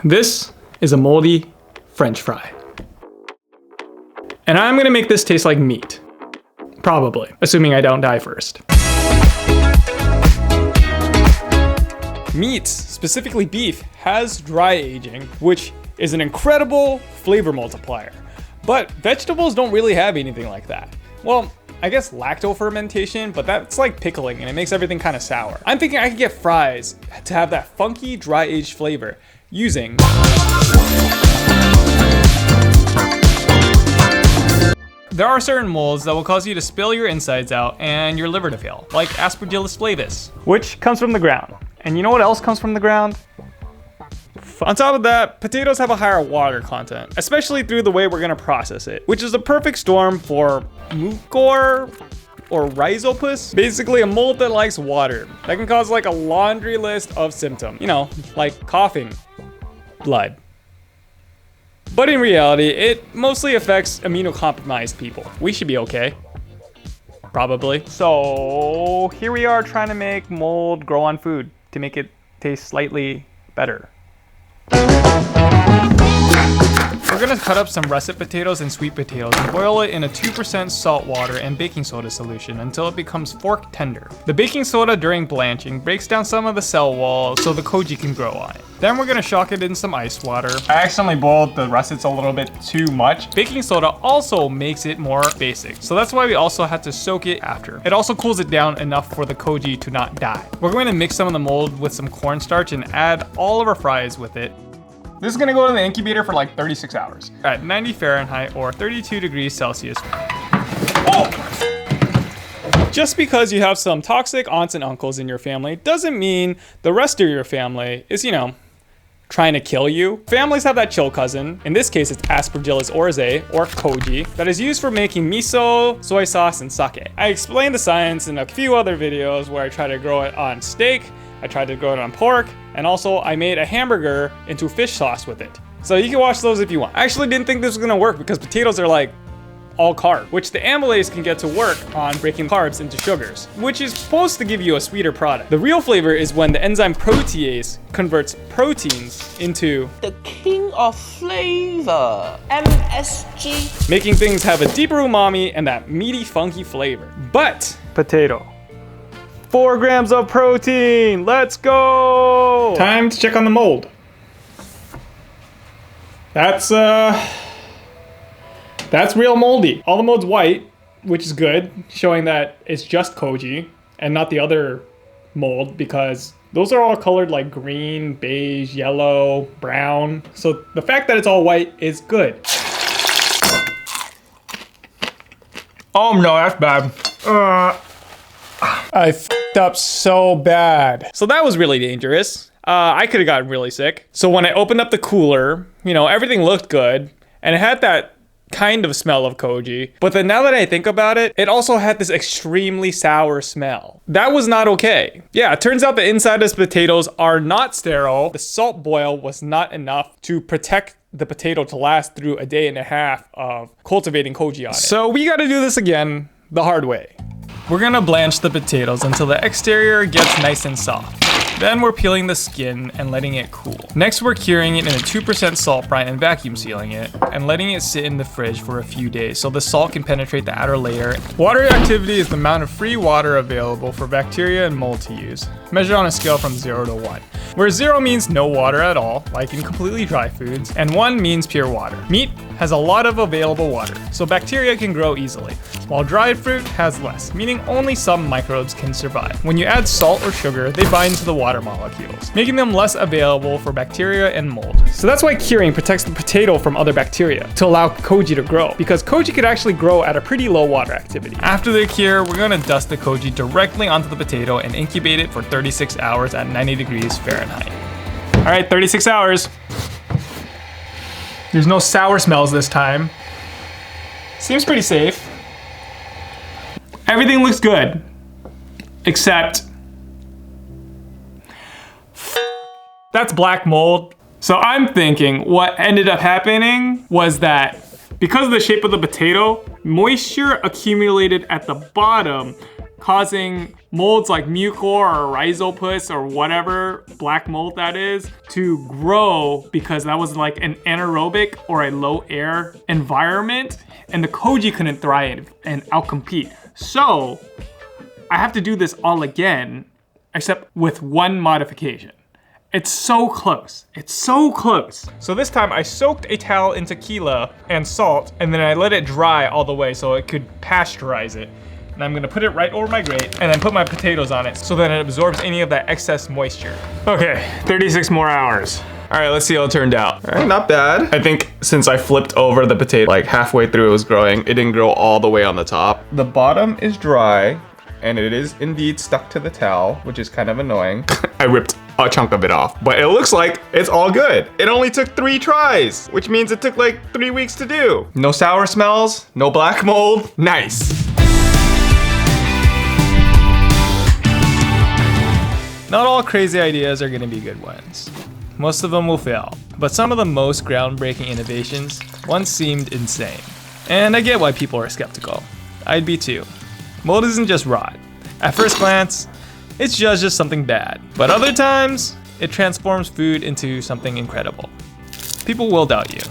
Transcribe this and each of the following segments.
This is a moldy French fry. And I'm gonna make this taste like meat. Probably, assuming I don't die first. Meat, specifically beef, has dry aging, which is an incredible flavor multiplier. But vegetables don't really have anything like that. Well, I guess lacto fermentation, but that's like pickling and it makes everything kind of sour. I'm thinking I could get fries to have that funky dry aged flavor using there are certain molds that will cause you to spill your insides out and your liver to fail, like Aspergillus flavus, which comes from the ground. And you know what else comes from the ground? On top of that, potatoes have a higher water content, especially through the way we're gonna process it, which is a perfect storm for mucor or rhizopus, basically a mold that likes water. That can cause like a laundry list of symptoms, you know, like coughing, blood. But in reality, it mostly affects immunocompromised people. We should be okay. Probably. So here we are trying to make mold grow on food to make it taste slightly better. We're gonna cut up some russet potatoes and sweet potatoes and boil it in a 2% salt water and baking soda solution until it becomes fork tender. The baking soda during blanching breaks down some of the cell walls so the koji can grow on it. Then we're gonna shock it in some ice water. I accidentally boiled the russets a little bit too much. Baking soda also makes it more basic, so that's why we also had to soak it after. It also cools it down enough for the koji to not die. We're going to mix some of the mold with some cornstarch and add all of our fries with it. This is gonna go in the incubator for like 36 hours. At 90 Fahrenheit or 32 degrees Celsius. Oh! Just because you have some toxic aunts and uncles in your family doesn't mean the rest of your family is, you know, trying to kill you. Families have that chill cousin. In this case, it's Aspergillus oryzae, or koji, that is used for making miso, soy sauce, and sake. I explained the science in a few other videos where I try to grow it on steak, I tried to grow it on pork, and also I made a hamburger into fish sauce with it. So you can watch those if you want. I actually didn't think this was gonna work because potatoes are like all carb, which the amylase can get to work on breaking carbs into sugars, which is supposed to give you a sweeter product. The real flavor is when the enzyme protease converts proteins into the king of flavor, MSG, making things have a deeper umami and that meaty, funky flavor. But potato. 4 grams of protein, let's go! Time to check on the mold. That's real moldy. All the mold's white, which is good, showing that it's just koji and not the other mold because those are all colored like green, beige, yellow, brown. So the fact that it's all white is good. Oh no, that's bad. I f***ed up so bad. So that was really dangerous. I could have gotten really sick. So when I opened up the cooler, you know, everything looked good and it had that kind of smell of koji. But then now that I think about it, it also had this extremely sour smell. That was not okay. Yeah, it turns out the inside of the potatoes are not sterile. The salt boil was not enough to protect the potato to last through a day and a half of cultivating koji on it. So we gotta do this again the hard way. We're gonna blanch the potatoes until the exterior gets nice and soft. Then we're peeling the skin and letting it cool. Next, we're curing it in a 2% salt brine and vacuum sealing it and letting it sit in the fridge for a few days so the salt can penetrate the outer layer. Water activity is the amount of free water available for bacteria and mold to use, measured on a scale from 0 to 1, where 0 means no water at all, like in completely dry foods, and 1 means pure water. Meat has a lot of available water, so bacteria can grow easily, while dried fruit has less, meaning only some microbes can survive. When you add salt or sugar, they bind to the water molecules, making them less available for bacteria and mold. So that's why curing protects the potato from other bacteria to allow koji to grow, because koji could actually grow at a pretty low water activity. After the cure, we're gonna dust the koji directly onto the potato and incubate it for 36 hours at 90 degrees Fahrenheit. All right, 36 hours. There's no sour smells this time. Seems pretty safe. Everything looks good, except that's black mold. So I'm thinking what ended up happening was that because of the shape of the potato, moisture accumulated at the bottom, causing molds like mucor or rhizopus or whatever black mold that is to grow, because that was like an anaerobic or a low air environment, and the koji couldn't thrive and outcompete. So I have to do this all again, except with one modification. It's so close. It's so close. So this time I soaked a towel in tequila and salt, and then I let it dry all the way so it could pasteurize it. And I'm gonna put it right over my grate and then put my potatoes on it so that it absorbs any of that excess moisture. Okay, 36 more hours. All right, let's see how it turned out. All right, not bad. I think since I flipped over the potato, like halfway through it was growing, it didn't grow all the way on the top. The bottom is dry, and it is indeed stuck to the towel, which is kind of annoying. I ripped a chunk of it off, but it looks like it's all good. It only took 3 tries, which means it took like 3 weeks to do. No sour smells, no black mold, nice. Not all crazy ideas are gonna be good ones. Most of them will fail, but some of the most groundbreaking innovations once seemed insane. And I get why people are skeptical. I'd be too. Mold isn't just rot. At first glance, it's just something bad. But other times, it transforms food into something incredible. People will doubt you.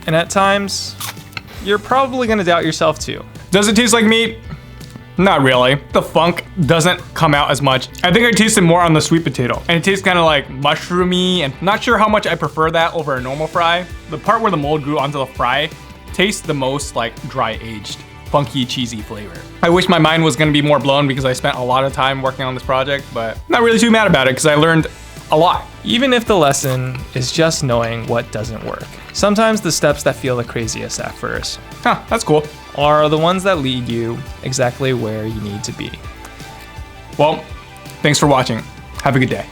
And at times, you're probably gonna doubt yourself too. Does it taste like meat? Not really. The funk doesn't come out as much. I think I tasted more on the sweet potato. And it tastes kind of like mushroomy, and not sure how much I prefer that over a normal fry. The part where the mold grew onto the fry tastes the most like dry aged, funky, cheesy flavor. I wish my mind was gonna be more blown because I spent a lot of time working on this project, but not really too mad about it because I learned a lot. Even if the lesson is just knowing what doesn't work. Sometimes the steps that feel the craziest at first, that's cool, are the ones that lead you exactly where you need to be. Well, thanks for watching. Have a good day.